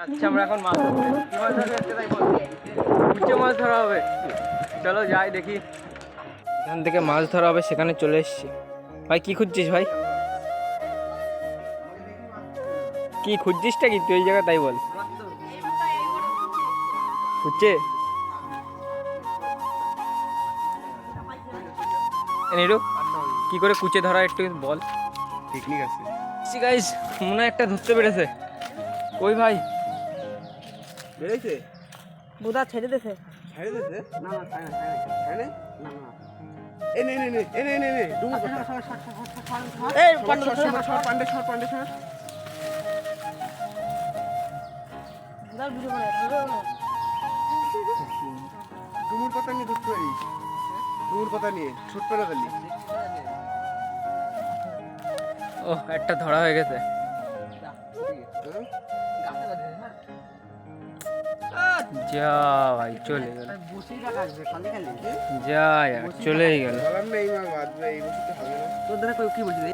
আচ্ছা আমরা এখন মাছ ধরবো। কি মাছ ধরবে আজকে তাই বল? কুচে মাছ ধরা হবে। চলো যাই দেখি। এখান থেকে মাছ ধরা হবে, সেখানে চলে এসেছি। ভাই কি খুঁজছিস ভাই? কি খুঁজছিসটা কি তুই ওই জায়গায় তাই বল? খুঁজছে নিরু কি করে কুচে ধরা একটু বল। টেকনিক আছে। গাইস মনে হয় একটা ধরতে পেরেছে। কই ভাই? বেড়েছে? বুদা ছেড়ে দিয়েছে। ছাড়ে দিয়েছে? না না ছাড়ে না ছাড়ে? না না। এ নে নে নে এ নে নে নে ডুমুর কথা। এই সর পান্ডু সর সর পান্ডে সর পান্ডে সর। বুদা ভিডিও করে ডুমুর কথা নিয়ে ধরতে পারিস। ডুমুর কথা নিয়ে ছোট পেরা দিলি। ও একটা ধরা হয়ে গেছে। যা ভাই চলে গেল। বসেই রাখা আসবে খালি খালি। যা চলেই গেল। বললাম না এই মাছ বাদ এই বছর তো হবে না। তোর দ্বারা কি বলছিস?